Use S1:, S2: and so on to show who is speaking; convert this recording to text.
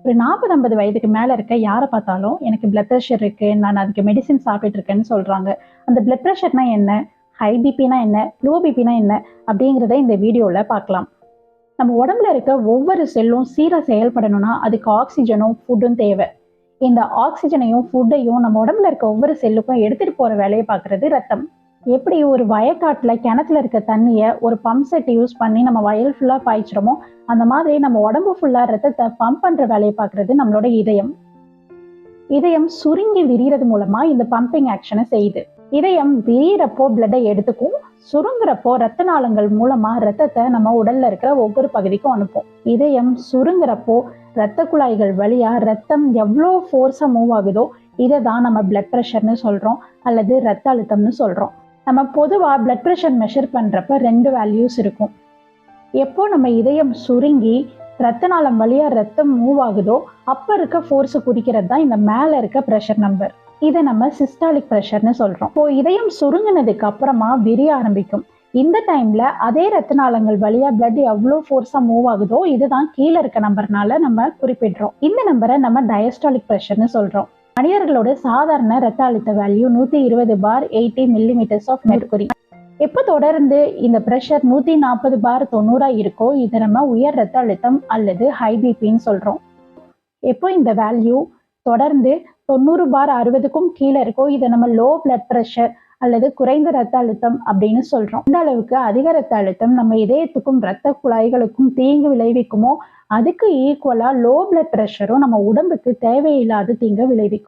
S1: ஒரு 40-50 வயதுக்கு மேல இருக்க யாரை பார்த்தாலும் எனக்கு பிளட் ப்ரெஷர் இருக்கு, நான் அதுக்கு மெடிசின் சாப்பிட்டுட்டு இருக்கேன்னு சொல்றாங்க. அந்த பிளட் ப்ரெஷர்னா என்ன, ஹை பிபினா என்ன, லோ பிபினா என்ன அப்படிங்கிறத இந்த வீடியோல பார்க்கலாம். நம்ம உடம்புல இருக்க ஒவ்வொரு செல்லும் சீரா செயல்படணும்னா அதுக்கு ஆக்சிஜனும் ஃபுட்டும் தேவை. இந்த ஆக்சிஜனையும் ஃபுட்டையும் நம்ம உடம்புல இருக்க ஒவ்வொரு செல்லுக்கும் எடுத்துட்டு போற வேலையை பார்க்கறது ரத்தம். எப்படி ஒரு வயக்காட்டுல கிணத்துல இருக்க தண்ணியை ஒரு பம்ப் செட் யூஸ் பண்ணி நம்ம வயல் ஃபுல்லா பாய்ச்சிரோமோ, அந்த மாதிரி நம்ம உடம்பு ஃபுல்லா ரத்தத்தை பம்ப் பண்ற வேலையை பார்க்கறது நம்மளோட இதயம். இதயம் சுருங்கி விரியறது மூலமா இந்த பம்பிங் ஆக்ஷனை செய்யுது. இதயம் விரியறப்போ பிளட்டை எடுத்துக்கும், சுருங்குறப்போ ரத்த நாளங்கள் மூலமா ரத்தத்தை நம்ம உடல்ல இருக்கிற ஒவ்வொரு பகுதிக்கும் அனுப்பும். இதயம் சுருங்குறப்போ ரத்த குழாய்கள் வழியா ரத்தம் எவ்வளோ ஃபோர்ஸா மூவ் ஆகுதோ இதை தான் நம்ம பிளட் ப்ரெஷர்னு சொல்றோம் அல்லது ரத்த அழுத்தம்னு சொல்றோம். நம்ம பொதுவாக பிளட் ப்ரெஷர் மெஷர் பண்ணுறப்ப 2 வேல்யூஸ் இருக்கும். எப்போ நம்ம இதயம் சுருங்கி ரத்த நாளம் வழியா ரத்தம் மூவ் ஆகுதோ அப்போ இருக்க ஃபோர்ஸை குறிக்கிறது தான் இந்த மேலே இருக்க ப்ரெஷர் நம்பர். இதை நம்ம சிஸ்டாலிக் ப்ரெஷர்னு சொல்கிறோம். இப்போ இதயம் சுருங்கினதுக்கு அப்புறமா விரிய ஆரம்பிக்கும். இந்த டைம்ல அதே ரத்த நாளங்கள் வழியா பிளட் எவ்வளோ ஃபோர்ஸா மூவ் ஆகுதோ இதுதான் கீழே இருக்க நம்பர்னால நம்ம குறிப்பிடுறோம். இந்த நம்பரை நம்ம டயஸ்டாலிக் ப்ரெஷர்னு சொல்றோம். மனிதர்களோட சாதாரண ரத்த அழுத்த வேல்யூ 120/80 மில்லிமீட்டர்ஸ் ஆஃப் மெர்க்குரி. எப்போ தொடர்ந்து இந்த ப்ரெஷர் 140/90 இருக்கோ இதை நம்ம உயர் ரத்த அழுத்தம் அல்லது ஹை பிபின்னு சொல்றோம். எப்போ இந்த வேல்யூ தொடர்ந்து 90/60க்கும் கீழே இருக்கோ இதை நம்ம லோ பிளட் ப்ரெஷர் அல்லது குறைந்த ரத்த அழுத்தம் அப்படின்னு சொல்றோம். இந்த அளவுக்கு அதிக ரத்த அழுத்தம் நம்ம இதயத்துக்கும் ரத்த குழாய்களுக்கும் தீங்கு விளைவிக்குமோ அதுக்கு ஈக்குவலா லோ பிளட் ப்ரெஷரும் நம்ம உடம்புக்கு தேவையில்லாத தீங்கு விளைவிக்கும்.